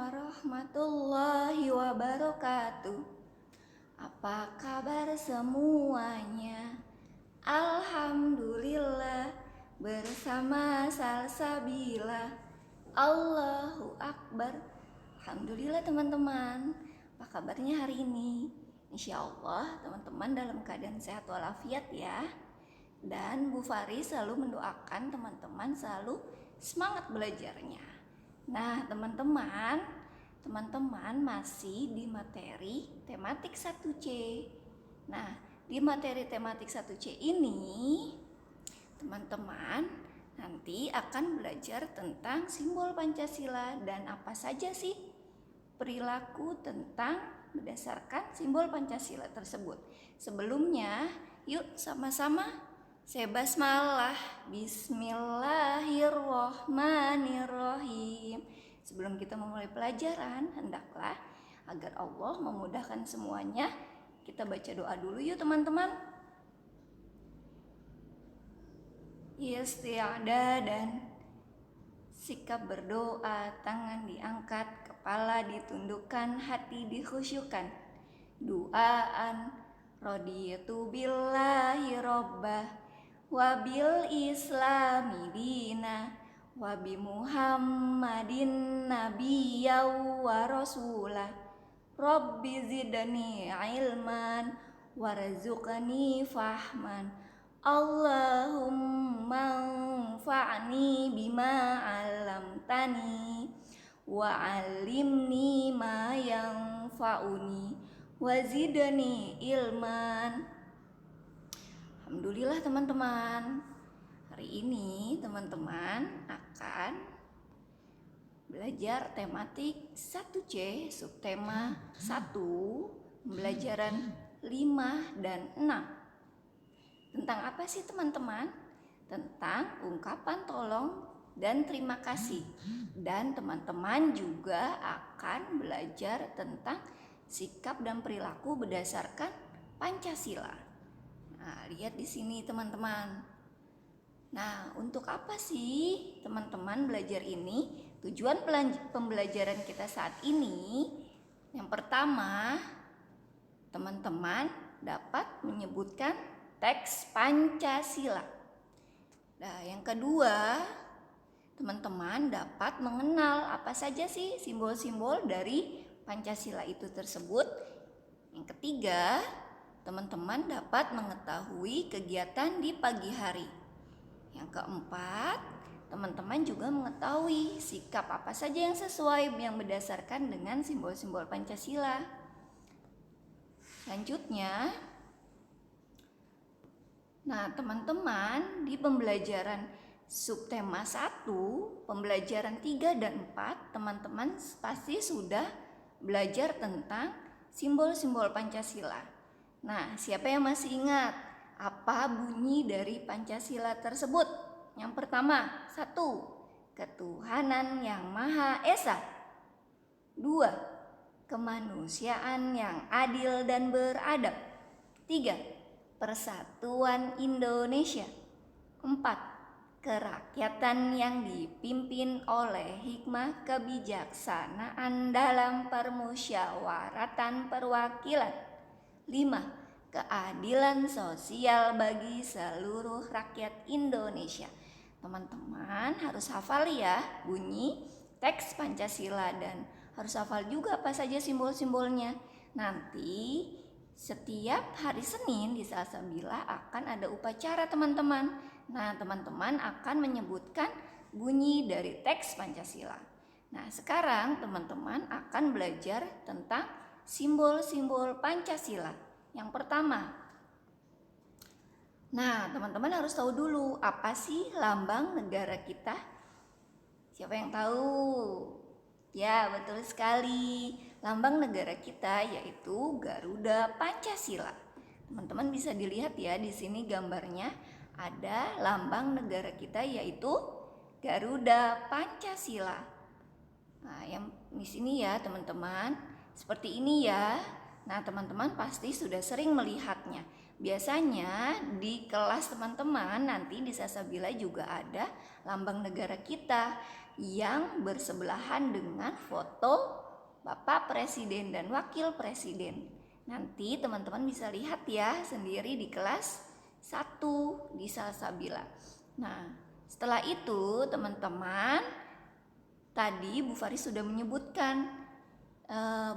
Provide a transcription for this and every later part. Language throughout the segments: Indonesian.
warahmatullahi wabarakatuh. Apa kabar semuanya? Alhamdulillah, bersama Salsabila. Allahu Akbar. Alhamdulillah teman-teman. Apa kabarnya hari ini? Insya Allah teman-teman dalam keadaan sehat walafiat ya. Dan Bu Fari selalu mendoakan teman-teman selalu semangat belajarnya. Nah teman-teman masih di materi tematik 1C. Nah di materi tematik 1C ini teman-teman nanti akan belajar tentang simbol Pancasila dan apa saja sih perilaku tentang berdasarkan simbol Pancasila tersebut. Sebelumnya yuk sama-sama saya basmalah. Bismillahirrohmanirrohim. Sebelum kita memulai pelajaran, hendaklah agar Allah memudahkan semuanya, kita baca doa dulu yuk teman-teman. Isti'adah dan sikap berdoa, tangan diangkat, kepala ditundukkan, hati dikhusyukkan. Duaan radiyatu billahi rabbah wabil islami dina wabi Muhammadin nabiyyaw wa rasulah rabbi zidni ilman warzuqni fahman Allahumma anfa'ni bima 'allamtani wa 'allimni ma yanfa'uni wa zidni ilman. Alhamdulillah teman-teman. Hari ini teman-teman akan belajar tematik 1C, subtema 1, pembelajaran 5 dan 6. Tentang apa sih teman-teman? Tentang ungkapan tolong dan terima kasih. Dan teman-teman juga akan belajar tentang sikap dan perilaku berdasarkan Pancasila. Nah, lihat di sini teman-teman. Nah, untuk apa sih teman-teman belajar ini? Tujuan pembelajaran kita saat ini, yang pertama, teman-teman dapat menyebutkan teks Pancasila. Nah, yang kedua, teman-teman dapat mengenal apa saja sih simbol-simbol dari Pancasila itu tersebut. Yang ketiga, teman-teman dapat mengetahui kegiatan di pagi hari. Yang keempat, teman-teman juga mengetahui sikap apa saja yang sesuai yang berdasarkan dengan simbol-simbol Pancasila. Selanjutnya, nah teman-teman di pembelajaran subtema 1, pembelajaran 3 dan 4, teman-teman pasti sudah belajar tentang simbol-simbol Pancasila. Nah, siapa yang masih ingat apa bunyi dari Pancasila tersebut? Yang pertama, 1. Ketuhanan yang Maha Esa. 2. Kemanusiaan yang adil dan beradab. 3. Persatuan Indonesia. 4. Kerakyatan yang dipimpin oleh hikmah kebijaksanaan dalam permusyawaratan perwakilan. 5. Keadilan sosial bagi seluruh rakyat Indonesia. Teman-teman harus hafal ya bunyi teks Pancasila dan harus hafal juga apa saja simbol-simbolnya. Nanti setiap hari Senin di Salsabila akan ada upacara teman-teman. Nah, teman-teman akan menyebutkan bunyi dari teks Pancasila. Nah, sekarang teman-teman akan belajar tentang simbol-simbol Pancasila. Yang pertama, nah teman-teman harus tahu dulu apa sih lambang negara kita? Siapa yang tahu? Ya, betul sekali. Lambang negara kita yaitu Garuda Pancasila. Teman-teman bisa dilihat ya di sini gambarnya ada lambang negara kita yaitu Garuda Pancasila. Nah, yang di sini ya teman-teman, seperti ini ya. Nah, teman-teman pasti sudah sering melihatnya. Biasanya di kelas teman-teman nanti di Salsabila juga ada lambang negara kita. yang bersebelahan dengan foto Bapak Presiden dan Wakil Presiden. Nanti teman-teman bisa lihat ya sendiri di kelas 1 di Salsabila. Nah, setelah itu teman-teman, tadi Bu Fari sudah menyebutkan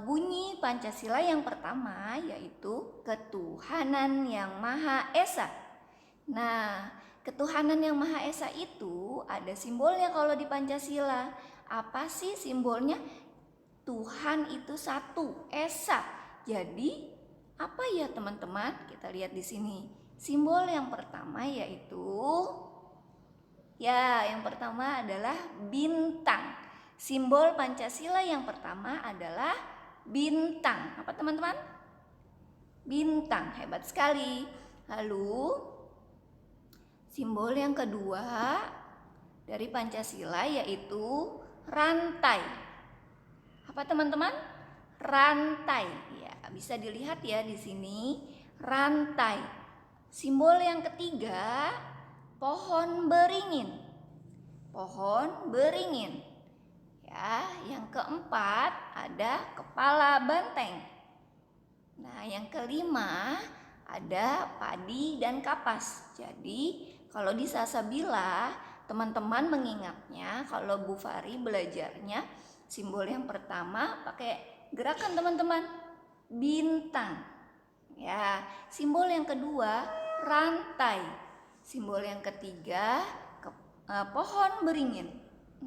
bunyi Pancasila yang pertama, yaitu ketuhanan yang Maha Esa. Nah, ketuhanan yang Maha Esa itu ada simbolnya kalau di Pancasila. Apa sih simbolnya? Tuhan itu satu, Esa. Jadi apa ya teman-teman? Kita lihat di sini. Simbol yang pertama yaitu yang pertama adalah bintang. Simbol Pancasila yang pertama adalah bintang. Apa teman-teman? Bintang, hebat sekali. Lalu simbol yang kedua dari Pancasila yaitu rantai. Apa teman-teman? Rantai. Ya, bisa dilihat ya di sini, rantai. Simbol yang ketiga, pohon beringin. Pohon beringin. Ya, yang keempat ada kepala banteng. Nah, yang kelima ada padi dan kapas. Jadi, kalau di Salsabila, teman-teman mengingatnya kalau Bu Fari belajarnya simbol yang pertama pakai gerakan teman-teman, bintang. Ya, simbol yang kedua rantai. Simbol yang ketiga pohon beringin.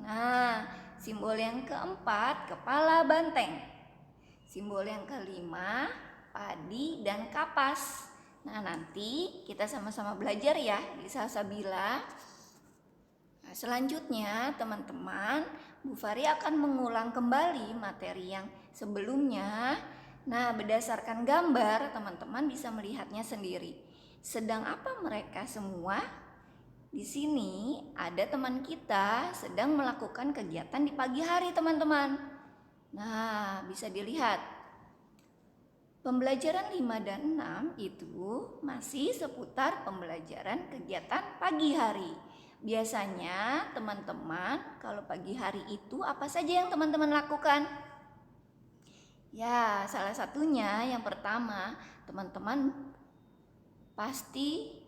Nah, simbol yang keempat kepala banteng. Simbol yang kelima padi dan kapas. Nah, nanti kita sama-sama belajar ya di Salsabila. Nah, selanjutnya teman-teman, Bu Fari akan mengulang kembali materi yang sebelumnya. Nah, berdasarkan gambar teman-teman bisa melihatnya sendiri. Sedang apa mereka semua? Di sini ada teman kita sedang melakukan kegiatan di pagi hari teman-teman. Nah, bisa dilihat. Pembelajaran 5 dan 6 itu masih seputar pembelajaran kegiatan pagi hari. Biasanya teman-teman kalau pagi hari itu apa saja yang teman-teman lakukan? Ya, salah satunya yang pertama teman-teman pasti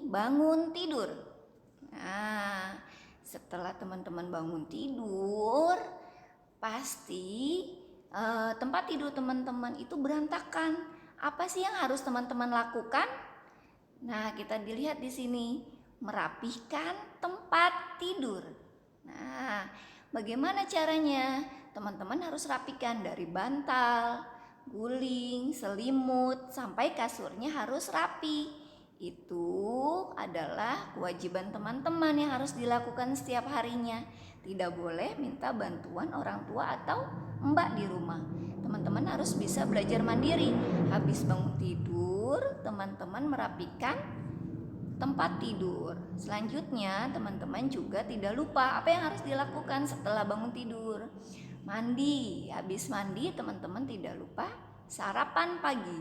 bangun tidur. Nah, setelah teman-teman bangun tidur, pasti tempat tidur teman-teman itu berantakan. Apa sih yang harus teman-teman lakukan? Nah, kita dilihat di sini, merapihkan tempat tidur. Nah, bagaimana caranya? Teman-teman harus rapikan dari bantal, guling, selimut, sampai kasurnya harus rapi. Itu adalah kewajiban teman-teman yang harus dilakukan setiap harinya. Tidak boleh minta bantuan orang tua atau mbak di rumah. Teman-teman harus bisa belajar mandiri. Habis bangun tidur, teman-teman merapikan tempat tidur. Selanjutnya, teman-teman juga tidak lupa apa yang harus dilakukan setelah bangun tidur. Mandi. Habis mandi, teman-teman tidak lupa sarapan pagi.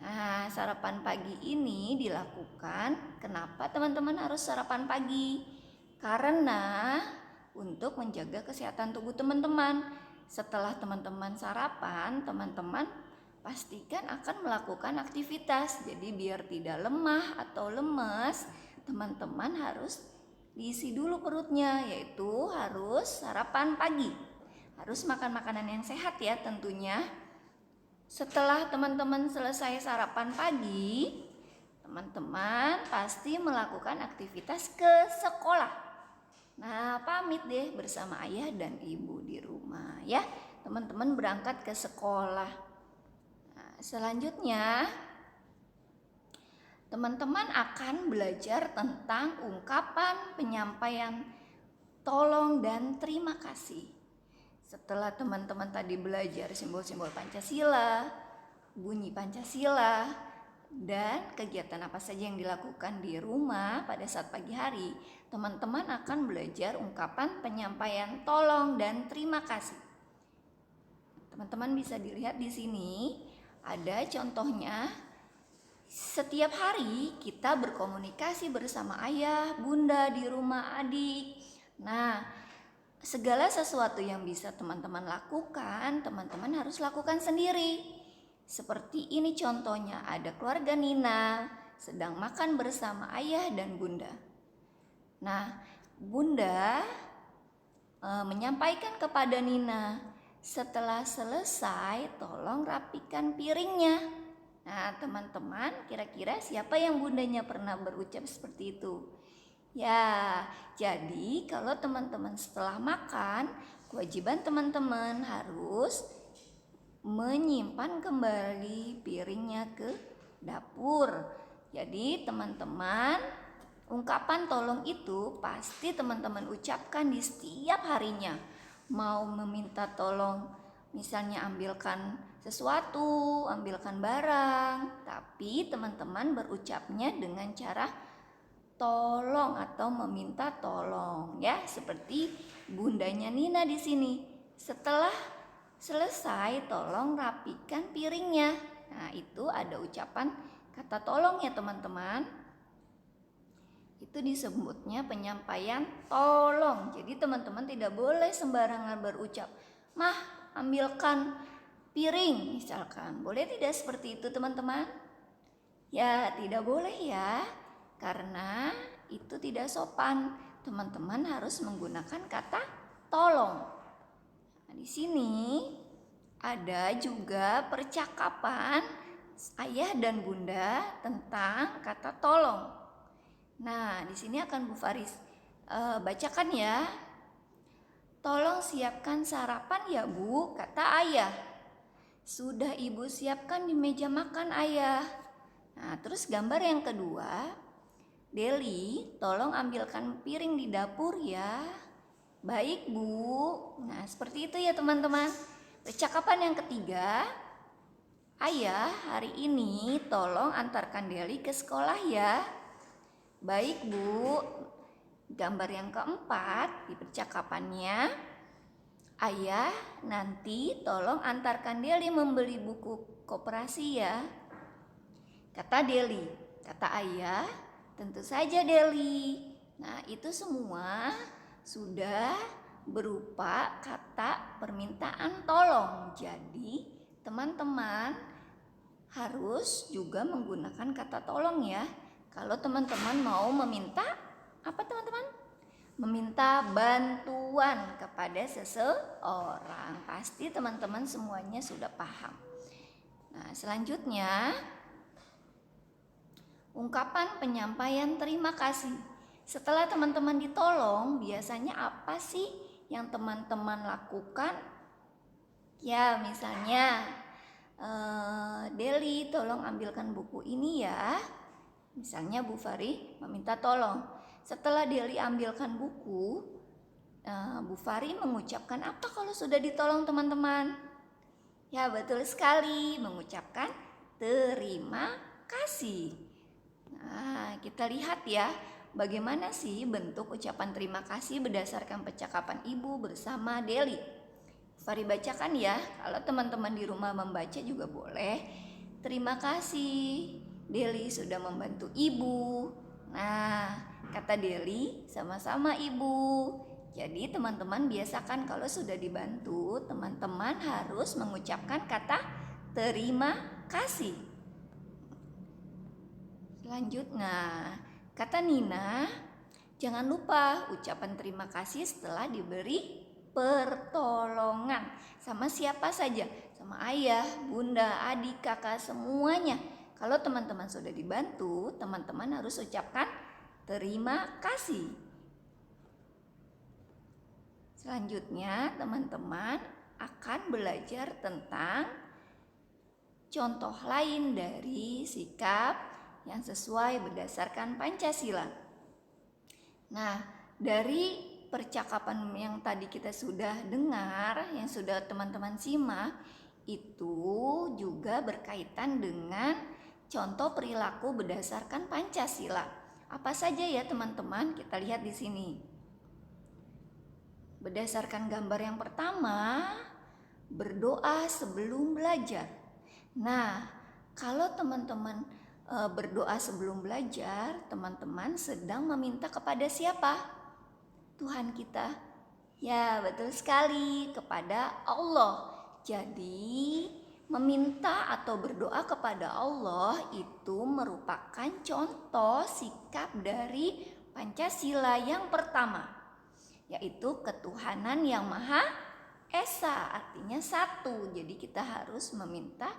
Nah, sarapan pagi ini dilakukan. Kenapa teman-teman harus sarapan pagi? Karena untuk menjaga kesehatan tubuh teman-teman. Setelah teman-teman sarapan, teman-teman pastikan akan melakukan aktivitas. Jadi biar tidak lemah atau lemes, teman-teman harus diisi dulu perutnya, yaitu harus sarapan pagi. Harus makan makanan yang sehat ya tentunya. Setelah teman-teman selesai sarapan pagi, teman-teman pasti melakukan aktivitas ke sekolah. Nah, pamit deh bersama ayah dan ibu di rumah ya. Teman-teman berangkat ke sekolah. Nah, selanjutnya teman-teman akan belajar tentang ungkapan penyampaian tolong dan terima kasih. Setelah teman-teman tadi belajar simbol-simbol Pancasila, bunyi Pancasila, dan kegiatan apa saja yang dilakukan di rumah pada saat pagi hari, teman-teman akan belajar ungkapan penyampaian tolong dan terima kasih. Teman-teman bisa dilihat di sini ada contohnya. Setiap hari kita berkomunikasi bersama ayah, bunda di rumah, adik. Nah, segala sesuatu yang bisa teman-teman lakukan, teman-teman harus lakukan sendiri. Seperti ini contohnya, ada keluarga Nina sedang makan bersama ayah dan bunda. Nah, bunda menyampaikan kepada Nina, setelah selesai tolong rapikan piringnya. Nah, teman-teman, kira-kira siapa yang bundanya pernah berucap seperti itu? Ya, jadi kalau teman-teman setelah makan, kewajiban teman-teman harus menyimpan kembali piringnya ke dapur. Jadi teman-teman, ungkapan tolong itu pasti teman-teman ucapkan di setiap harinya. Mau meminta tolong, misalnya ambilkan sesuatu, ambilkan barang, tapi teman-teman berucapnya dengan cara tolong atau meminta tolong, ya, seperti bundanya Nina di sini. Setelah selesai tolong rapikan piringnya. Nah, itu ada ucapan kata tolong ya teman-teman. Itu disebutnya penyampaian tolong. Jadi teman-teman tidak boleh sembarangan berucap, "Mah, ambilkan piring," misalkan. Boleh tidak seperti itu teman-teman? Ya, tidak boleh ya. Karena itu tidak sopan. Teman-teman harus menggunakan kata tolong. Nah, di sini ada juga percakapan ayah dan bunda tentang kata tolong. Nah, di sini akan Bu Faris bacakan ya. "Tolong siapkan sarapan ya Bu," kata ayah. "Sudah Ibu siapkan di meja makan ayah." Nah, terus gambar yang kedua, "Deli, tolong ambilkan piring di dapur ya." "Baik Bu." Nah, seperti itu ya teman-teman. Percakapan yang ketiga, "Ayah, hari ini tolong antarkan Deli ke sekolah ya." "Baik Bu." Gambar yang keempat di percakapannya, "Ayah, nanti tolong antarkan Deli membeli buku koperasi ya." Kata Deli. Kata ayah, "Tentu saja Deli." Nah, itu semua sudah berupa kata permintaan tolong. Jadi, teman-teman harus juga menggunakan kata tolong ya. Kalau teman-teman mau meminta apa teman-teman? Meminta bantuan kepada seseorang. Pasti teman-teman semuanya sudah paham. Nah, selanjutnya ungkapan penyampaian terima kasih. Setelah teman-teman ditolong, biasanya apa sih yang teman-teman lakukan? Ya, misalnya, "Deli, tolong ambilkan buku ini ya." Misalnya Bu Fari meminta tolong. Setelah Deli ambilkan buku, Bu Fari mengucapkan apa kalau sudah ditolong teman-teman? Ya, betul sekali, mengucapkan terima kasih. Nah, kita lihat ya, bagaimana sih bentuk ucapan terima kasih berdasarkan percakapan ibu bersama Deli. Fari bacakan ya, kalau teman-teman di rumah membaca juga boleh. "Terima kasih, Deli sudah membantu ibu." Nah, kata Deli, "Sama-sama ibu." Jadi teman-teman biasakan kalau sudah dibantu, teman-teman harus mengucapkan kata terima kasih. Selanjutnya, kata Nina, "Jangan lupa ucapan terima kasih setelah diberi pertolongan." Sama siapa saja, sama ayah, bunda, adik, kakak, semuanya. Kalau teman-teman sudah dibantu, teman-teman harus ucapkan terima kasih. Selanjutnya, teman-teman akan belajar tentang contoh lain dari sikap yang sesuai berdasarkan Pancasila. Nah, dari percakapan yang tadi kita sudah dengar, yang sudah teman-teman simak, itu juga berkaitan dengan contoh perilaku berdasarkan Pancasila. Apa saja ya teman-teman? Kita lihat di sini. Berdasarkan gambar yang pertama, berdoa sebelum belajar. Nah, kalau teman-teman berdoa sebelum belajar, teman-teman sedang meminta kepada siapa? Tuhan kita? Ya, betul sekali, kepada Allah. Jadi, meminta atau berdoa kepada Allah itu merupakan contoh sikap dari Pancasila yang pertama, yaitu ketuhanan yang Maha Esa, artinya satu. Jadi kita harus meminta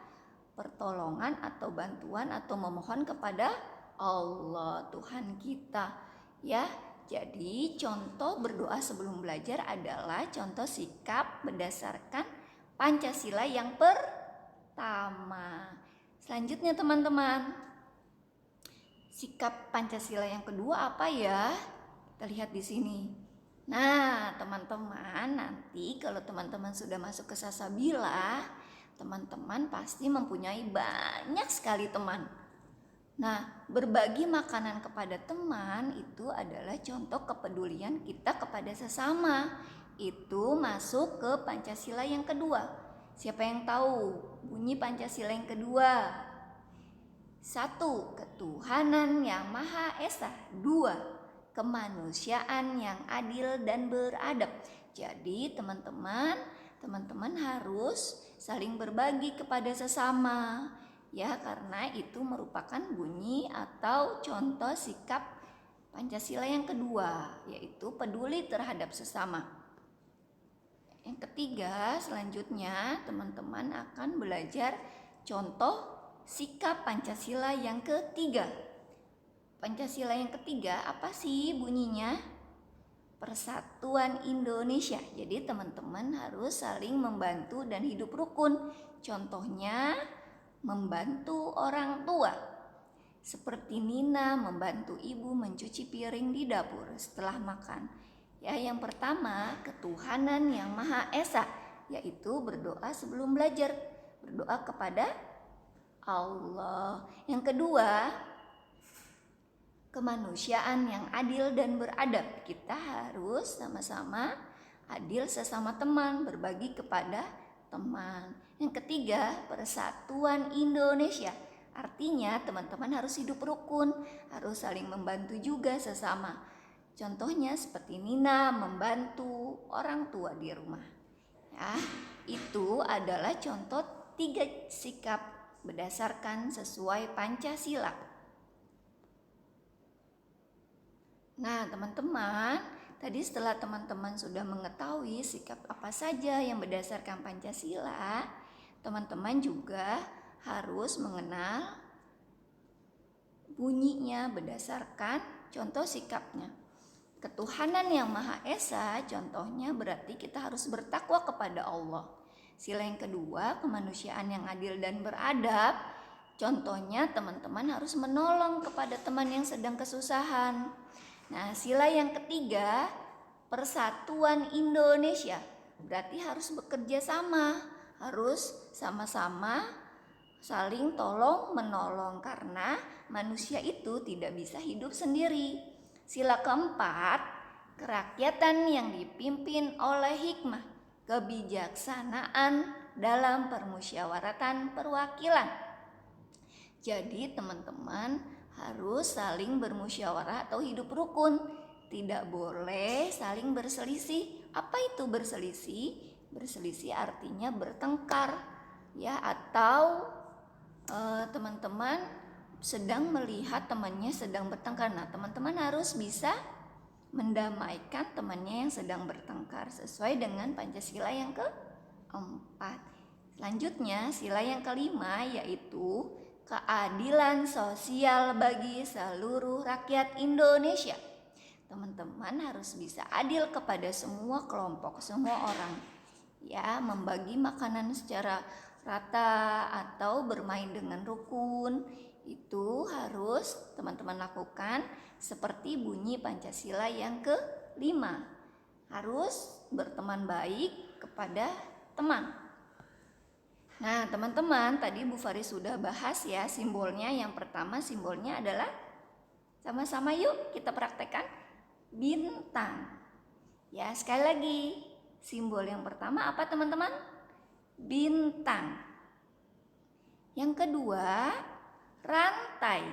pertolongan atau bantuan atau memohon kepada Allah Tuhan kita, ya. Jadi contoh berdoa sebelum belajar adalah contoh sikap berdasarkan Pancasila yang pertama. Selanjutnya teman-teman, sikap Pancasila yang kedua apa ya? Kita lihat di sini. Nah, teman-teman, nanti kalau teman-teman sudah masuk ke Salsabila, teman-teman pasti mempunyai banyak sekali teman. Nah, berbagi makanan kepada teman itu adalah contoh kepedulian kita kepada sesama. Itu masuk ke Pancasila yang kedua. Siapa yang tahu bunyi Pancasila yang kedua? 1. Ketuhanan yang Maha Esa. 2. Kemanusiaan yang adil dan beradab. Jadi teman-teman harus saling berbagi kepada sesama. Ya, karena itu merupakan bunyi atau contoh sikap Pancasila yang kedua, yaitu peduli terhadap sesama. Yang ketiga, selanjutnya teman-teman akan belajar contoh sikap Pancasila yang ketiga. Pancasila yang ketiga apa sih bunyinya? Persatuan Indonesia. Jadi teman-teman harus saling membantu dan hidup rukun. Contohnya membantu orang tua, seperti Nina membantu ibu mencuci piring di dapur setelah makan. Ya, yang pertama, ketuhanan yang Maha Esa, yaitu berdoa sebelum belajar, berdoa kepada Allah. Yang kedua, kemanusiaan yang adil dan beradab. Kita harus sama-sama adil sesama teman, berbagi kepada teman. Yang ketiga, persatuan Indonesia. Artinya teman-teman harus hidup rukun, harus saling membantu juga sesama. Contohnya seperti Nina membantu orang tua di rumah. Ya, itu adalah contoh 3 sikap berdasarkan sesuai Pancasila. Nah, teman-teman, tadi setelah teman-teman sudah mengetahui sikap apa saja yang berdasarkan Pancasila, teman-teman juga harus mengenal bunyinya berdasarkan contoh sikapnya. Ketuhanan yang Maha Esa, contohnya berarti kita harus bertakwa kepada Allah. Sila yang kedua, kemanusiaan yang adil dan beradab. Contohnya teman-teman harus menolong kepada teman yang sedang kesusahan. Nah, sila yang ketiga, persatuan Indonesia. Berarti harus bekerja sama, harus sama-sama saling tolong menolong karena manusia itu tidak bisa hidup sendiri. Sila keempat, kerakyatan yang dipimpin oleh hikmah, kebijaksanaan dalam permusyawaratan perwakilan. Jadi teman-teman harus saling bermusyawarah atau hidup rukun. Tidak boleh saling berselisih. Apa itu berselisih? Berselisih artinya bertengkar, ya, atau teman-teman sedang melihat temannya sedang bertengkar. Nah, teman-teman harus bisa mendamaikan temannya yang sedang bertengkar sesuai dengan Pancasila yang keempat. Selanjutnya, sila yang kelima yaitu keadilan sosial bagi seluruh rakyat Indonesia. Teman-teman harus bisa adil kepada semua kelompok, semua orang. Ya, membagi makanan secara rata atau bermain dengan rukun, itu harus teman-teman lakukan seperti bunyi Pancasila yang kelima. Harus berteman baik kepada teman. Nah, teman-teman, tadi Bu Faris sudah bahas ya simbolnya. Yang pertama simbolnya adalah, sama-sama yuk kita praktekkan, bintang. Ya, sekali lagi, simbol yang pertama apa teman-teman? Bintang. Yang kedua, rantai.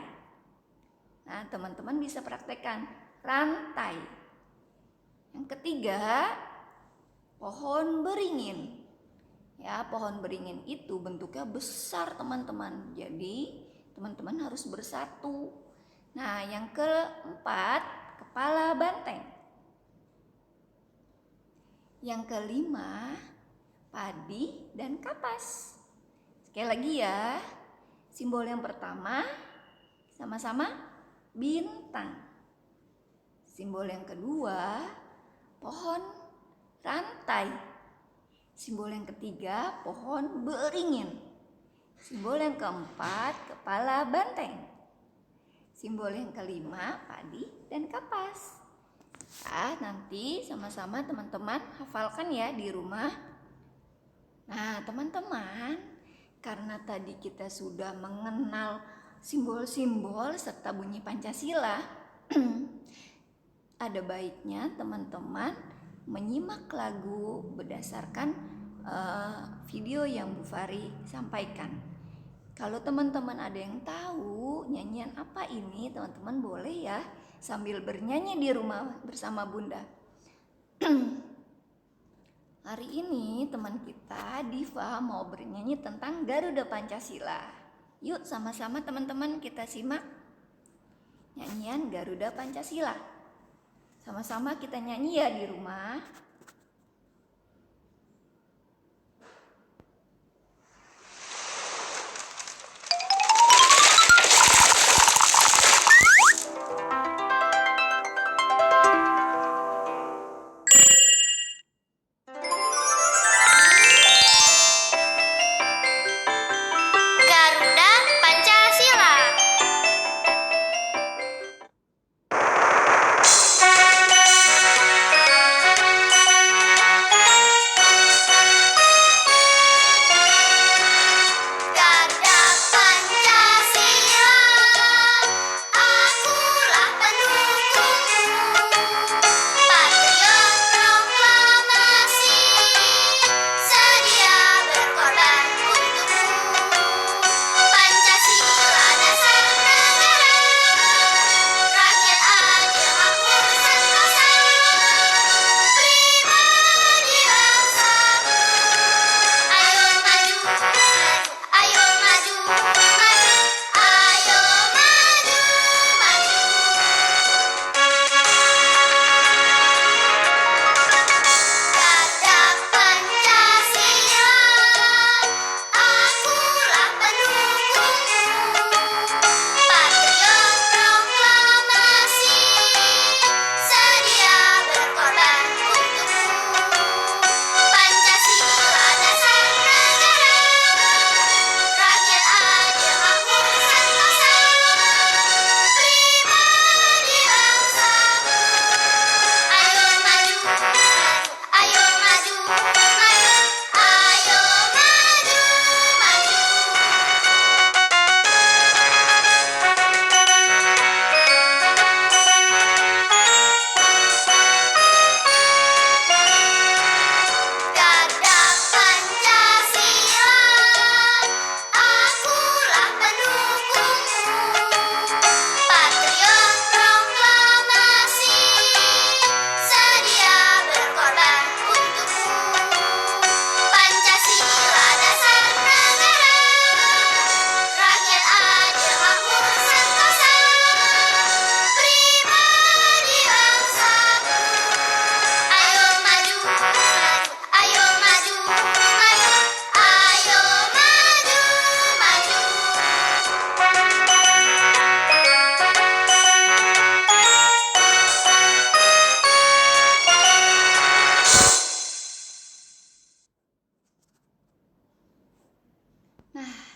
Nah, teman-teman bisa praktekkan rantai. Yang ketiga, pohon beringin. Ya, pohon beringin itu bentuknya besar teman-teman. Jadi teman-teman harus bersatu. Nah, yang keempat, kepala banteng. Yang kelima, padi dan kapas. Sekali lagi ya. Simbol yang pertama sama-sama bintang. Simbol yang kedua, pohon rantai. Simbol yang ketiga, pohon beringin. Simbol yang keempat, kepala banteng. Simbol yang kelima, padi dan kapas. Nanti sama-sama teman-teman hafalkan ya di rumah. Nah, teman-teman, karena tadi kita sudah mengenal simbol-simbol serta bunyi Pancasila, ada baiknya teman-teman menyimak lagu berdasarkan video yang Bu Fari sampaikan. Kalau teman-teman ada yang tahu nyanyian apa ini, teman-teman boleh ya sambil bernyanyi di rumah bersama Bunda. Hari ini teman kita Diva mau bernyanyi tentang Garuda Pancasila. Yuk sama-sama teman-teman kita simak nyanyian Garuda Pancasila. Sama-sama kita nyanyi ya di rumah.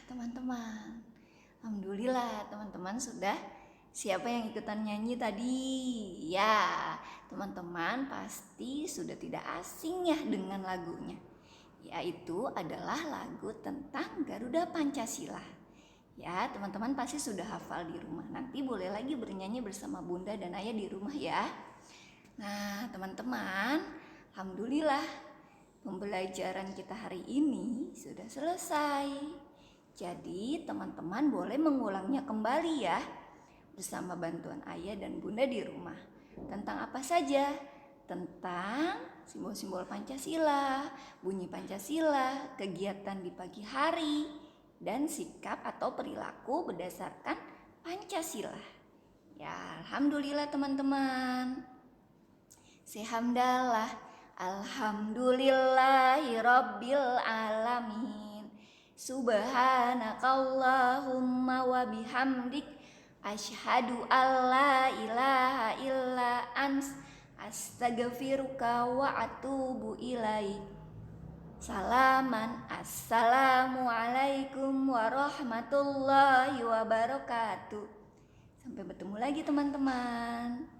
Teman-teman, alhamdulillah teman-teman sudah siapa yang ikutan nyanyi tadi? Ya, teman-teman pasti sudah tidak asing ya dengan lagunya. Yaitu adalah lagu tentang Garuda Pancasila. Ya, teman-teman pasti sudah hafal di rumah. Nanti boleh lagi bernyanyi bersama Bunda dan Ayah di rumah ya. Nah, teman-teman, alhamdulillah pembelajaran kita hari ini sudah selesai. Jadi teman-teman boleh mengulangnya kembali ya bersama bantuan Ayah dan Bunda di rumah. Tentang apa saja? tentang simbol-simbol Pancasila, bunyi Pancasila, kegiatan di pagi hari, dan sikap atau perilaku berdasarkan Pancasila. Ya, alhamdulillah teman-teman. Sehamdalah, alhamdulillahi rabbil alamin. Subhanakallahumma wa bihamdik, asyhadu alla ilaha illa ants, astaghfiruka wa atubu ilaik. Assalamualaikum warahmatullahi wabarakatuh. Sampai bertemu lagi teman-teman.